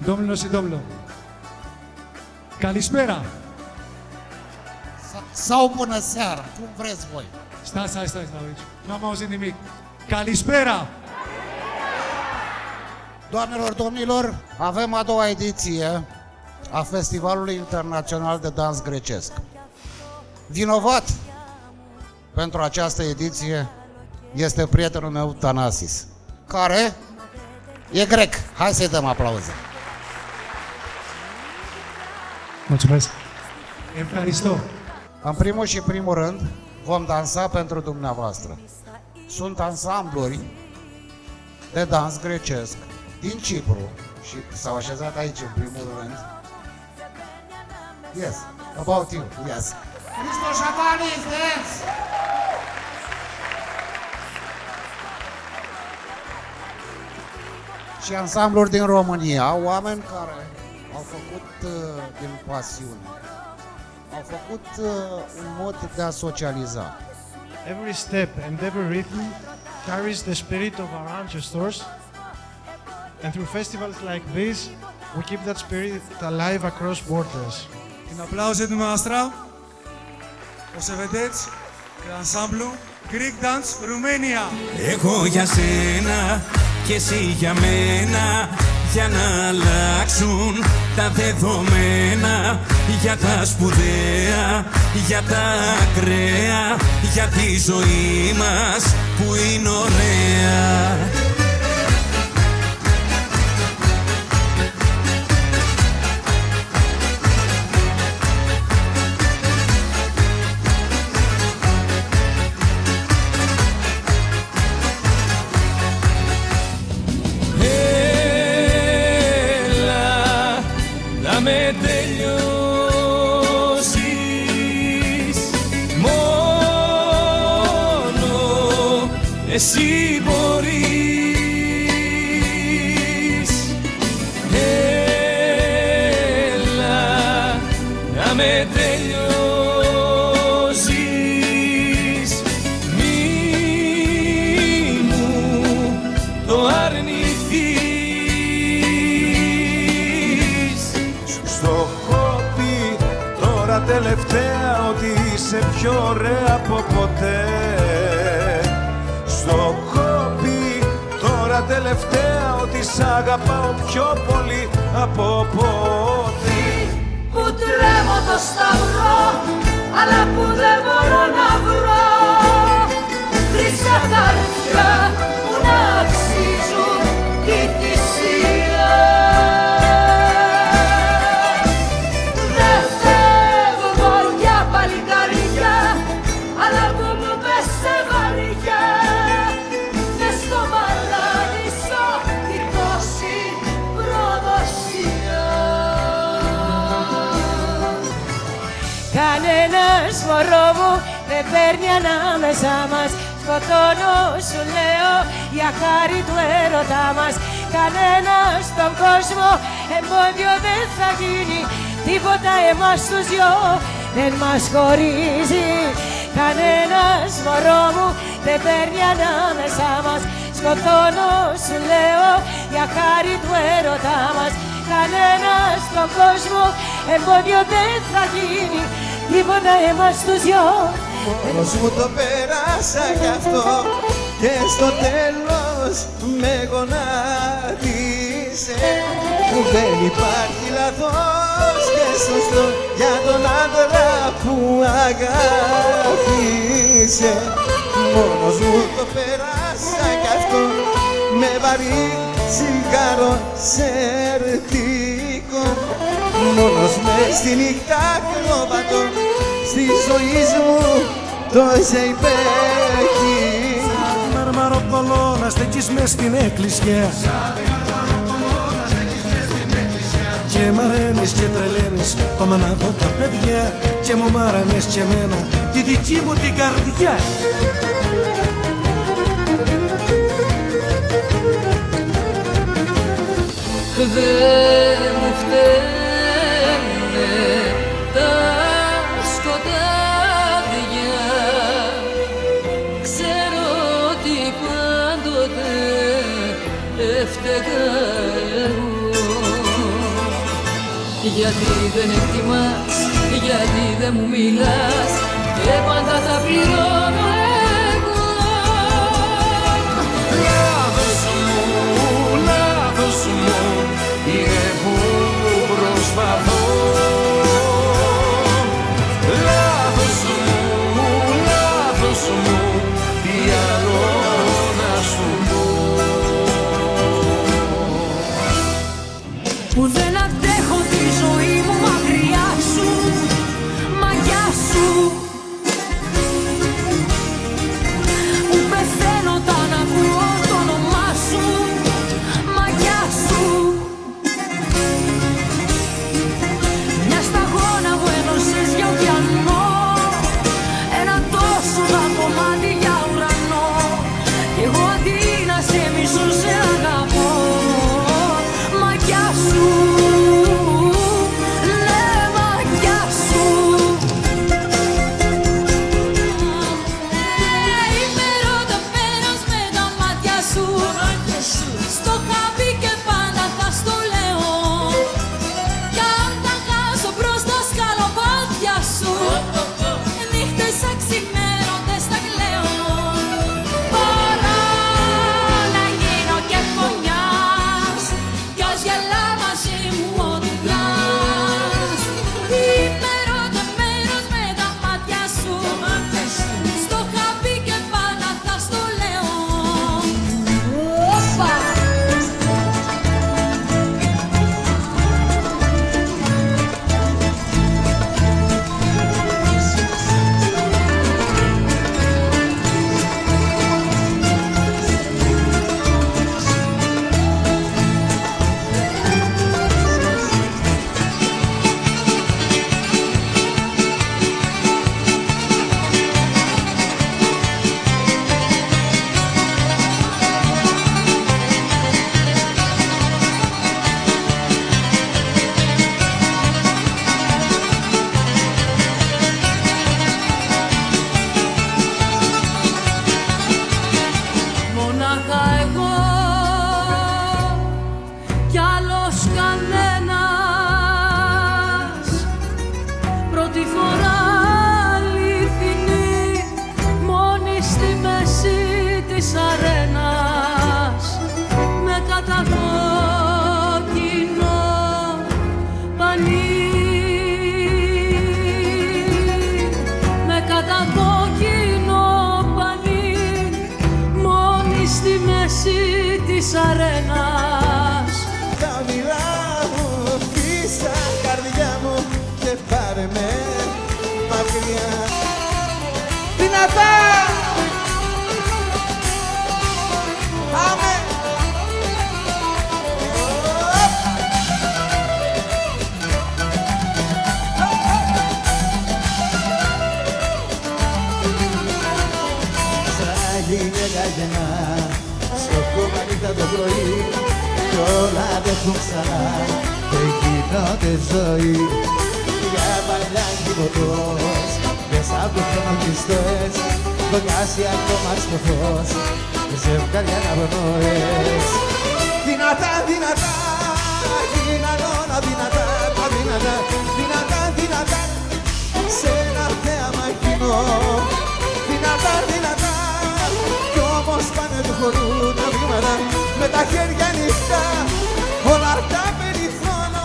Domnilor și domnilor, Calispera! Sau bună seara, cum vreți voi. Stați aici. Nu am auzit nimic. Calispera! Doamnelor, domnilor, avem a doua ediție a Festivalului Internațional de Dans Grecesc. Vinovat pentru această ediție este prietenul meu, Thanasis, care e grec. Hai să-i dăm aplauze. Mulțumesc! Evharisto! În primul și primul rând, vom dansa pentru dumneavoastră. Sunt ansambluri de dans grecesc din Cipru și s-au așezat aici în primul rând. Yes, about you, yes. Christos Atanis, dance! Și ansambluri din România, oameni care au făcut din pasiune, au făcut un mod de a socializa. Every step and every rhythm carries the spirit of our ancestors, and through festivals like this, we keep that spirit alive across borders. În aplauze dumneavoastră, o să vedeți că ansamblu Greek Dance Romania. Εγώ για σένα και εσύ για μένα, για να αλλάξουν τα δεδομένα, για τα σπουδαία, για τα ακραία, για τη ζωή μας που είναι ωραία. Με τελειώσεις, μόνο εσύ μπορείς. Έλα να με τελειώσεις, μη μου το αρνηθείς. Τελευταία ότι είσαι πιο ωραία από ποτέ. Στο έχω πει τώρα τελευταία ότι σ' αγαπάω πιο πολύ από ποτέ. Που τρέμω το σταυρό, αλλά που δεν μπορώ να βρω χρυσά χαρτιά που να αξίζουν τη θυσία. Κανένας μωρό μου δεν παίρνει ανάμεσά μας. Σκοτώνω σου λέω για χάρη του έρωτά μας. Κανένας στον κόσμο εμπόδιο δεν θα γίνει. Τίποτα εμάς τους δυο δεν μας χωρίζει. Κανένας μωρό μου δεν παίρνει ανάμεσά μας. Σκοτώνω σου λέω για χάρη του έρωτά μας. Κανένας στον κόσμο εμπόδιο δεν θα γίνει. Τίποτα εμάς τους δυο. Μόνος μου το πέρασα γι' αυτό και στο τέλος με γονάτισε. Δεν υπάρχει λαθός και σωστό για τον άντρα που αγάπησε. Μόνος μου το πέρασα γι' αυτό με βαρύ τσιγάρο σερτικό. Μόνος μες στη νύχτα κρόβατο στη ζωή μου τόσα υπέχει. Σαν μαρμαρό κολόνα στέκεις μες στην εκκλησιά και μαραίνεις και τρελαίνεις, πάμε να δω τα παιδιά και μου μάρανες και εμένα τη δική μου την καρδιά. Δεν μου φταίνε τα σκοτάδια. Ξέρω ότι πάντοτε έφταιγα εγώ. γιατί δεν εκτιμάς, γιατί δεν μου μιλάς και πάντα θα πληρώνω εγώ. Λάθος μου είναι που προσπαθώ. Λάθος μου, τι άλλο να σου πω. Που δεν αντέχω τη ζωή μου μακριά σου, μαγιά σου. Που πεθαίνω όταν ακούω το όνομά σου, μαγιά σου. Μια σταγόνα μου ένωσες για ωκεανό, ένα τόσο να κομμάτι για ουρανό. Κι εγώ αντί να σε μισώ σε αγαπώ, μαγιά σου, ναι μαγιά σου. Είμαι ερωτευμένος με τα μάτια σου, στο χάπι και πάντα θα στο λέω. Κι αν τα χάσω προς τα σκαλοπάτια σου, νύχτες αξιμέρωτες θα κλαίω. Μπορώ να γίνω και φωνιάς, κι ως γελά μαζί μου ό,τι πλάς. Είμαι ερωτευμένος με τα μάτια σου, στο χάπι και πάντα θα στο λέω. Όπα! Μονάχα εγώ κι άλλος κανένας. Πρώτη φορά αληθινή, μόνη στη μέση της αρένας, με κατακόκκινο πανί, με κατακόκκινο πανί, μόνη στη μέση της αρένας. Τα μιλάω πίσω καρδιά μου και πάρε με μακριά. Δυνατά! Πάμε! Σαν γυναίκα γεννά, στο κόμμα νύχτα το πρωί, κι όλα δεν έχουν ξανά και γίνονται ζωή. Για παλιά κυβωτός, μέσα από χρονοκιστές, δοκιάσει ακόμα στο φως, ζευγάρια να πνοές. Δυνατά, δυνατά, δυνατόνα, δυνατά, τα δυνατά, δυνατά, δυνατά, σε ένα θέαμα κοινό. Δυνατά, δυνατά, κι όμως πάνε του χορού τα βήματα, με τα χέρια ανοιχτά, όλα τα περιφρόνω.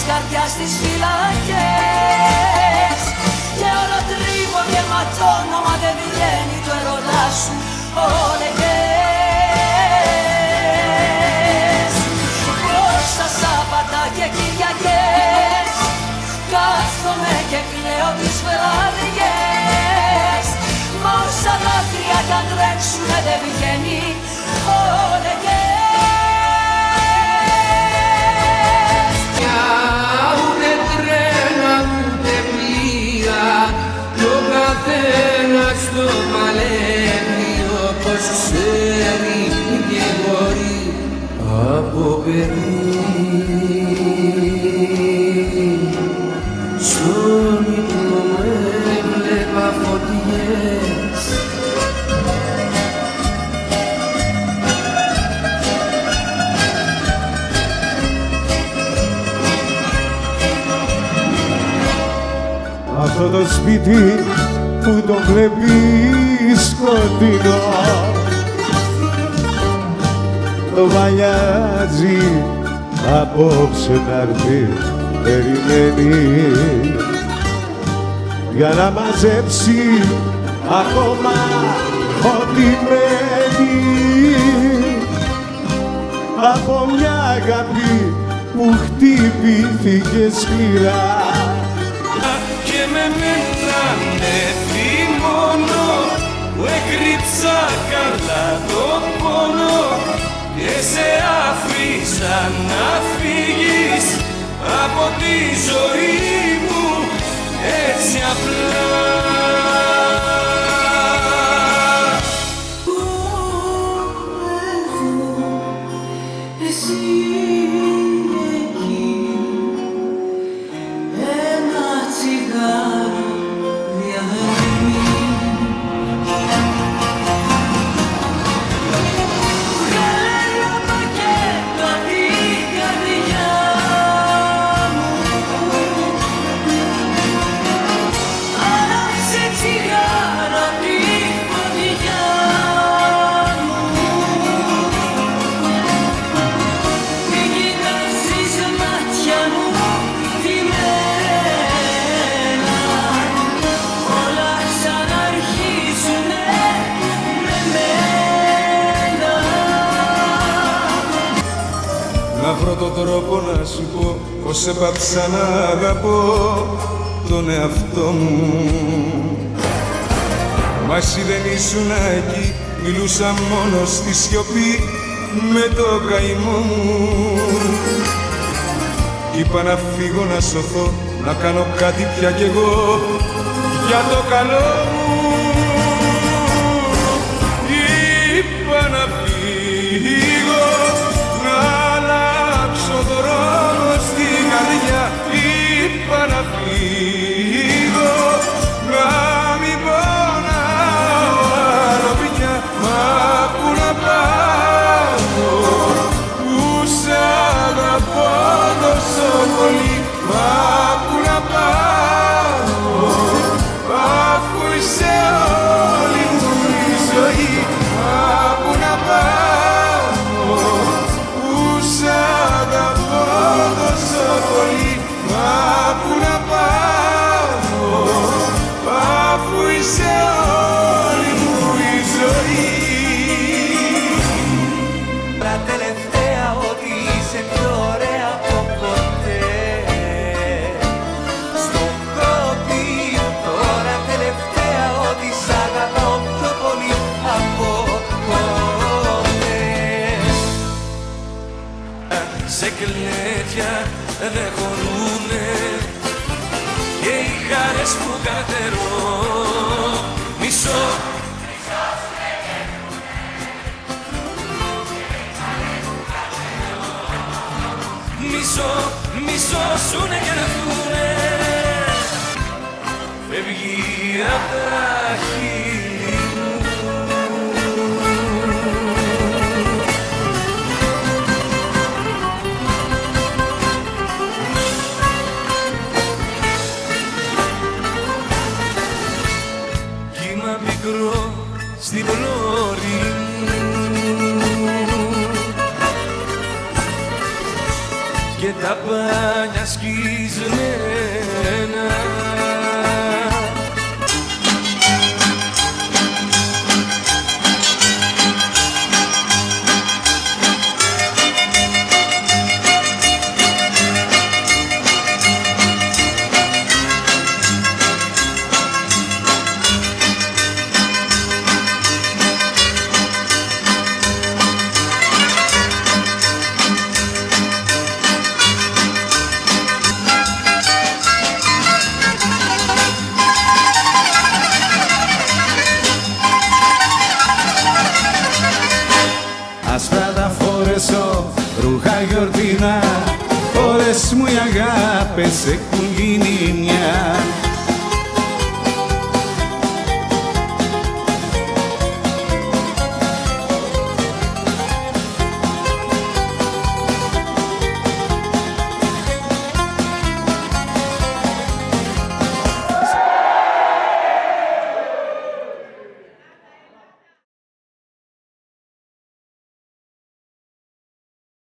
καρδιάς στις φυλακές. Και όλο τρίβω και ματώνω, μα δεν βγαίνει το ερωτά σου, όλεγες. Πόσα Σάββατα και Κυριακές κάθομαι και κλαίω τις βραδιές. Μα όσα δάκρυα κι αν τρέξουνε δεν βγαίνει, όλεγες. Ούτε τρένα ούτε πλοία, κι ο καθένας το παλεύει όπως ξέρει και μπορεί από παιδί. Στον ύπνο μου έβλεπα φωτιές, αυτό το σπίτι που το βλέπεις σκοτεινό, το βαλιάζει απόψε να έρθει, περιμένει για να μαζέψει ακόμα ό,τι μένει από μια αγάπη που χτυπήθηκε σκληρά. Και με μένα με θυμώνω που έκρυψα καλά το πόνο και σε άφησα να φύγεις από τη ζωή μου έτσι απλά. Εσύ εκεί, ένα τσιγάρο διαδρομή. Βγάλε ένα πακέτο απ' την καρδιά μου, άναψε τσιγάρο απ' τη φωτιά μου. Μην κοιτάζεις μάτια μου θυμμένα, όλα ξαναρχίζουνε με μένα. Να βρω τον τρόπο να σου πω πως έπαψα να αγαπώ τον εαυτό μου. Μα εσύ δεν ήσουν εκεί, μιλούσα μόνο στη σιωπή με το καημό μου. Είπα να φύγω να σωθώ, να κάνω κάτι πια κι εγώ για το καλό μου. Είπα να φύγω, να αλλάξω δρόμο στην καρδιά. Είπα να φύγω, να μην πονάω άλλο πια. Μα πού να πάω, που σ' αγαπώ τόσο πολύ. Μα πού να πάω, αφού είσαι όλη μου η ζωή. Μα πού να πάω, που σ' αγαπώ τόσο πολύ. Μα πού να πάω, αφού είσαι όλη μου η ζωή. Τα τελευταία ότι είσαι πιο ωραία από ποτέ. Στο έχω πει τώρα τελευταία ότι σ' αγαπώ πιο πολύ από ποτέ. Σε κλαίτια δεν χωρούνε και οι χαρές που καρτερώ. Μισό μισώσουνε και ρεθούνε. Φεύγει απ' τα χείλη μου. Κύμα μικρό στην πλώρη μου και τα πάνια σκισμένα. Ας τα φορέσω ρούχα γιορτινά, όλες μου οι αγάπες έχουν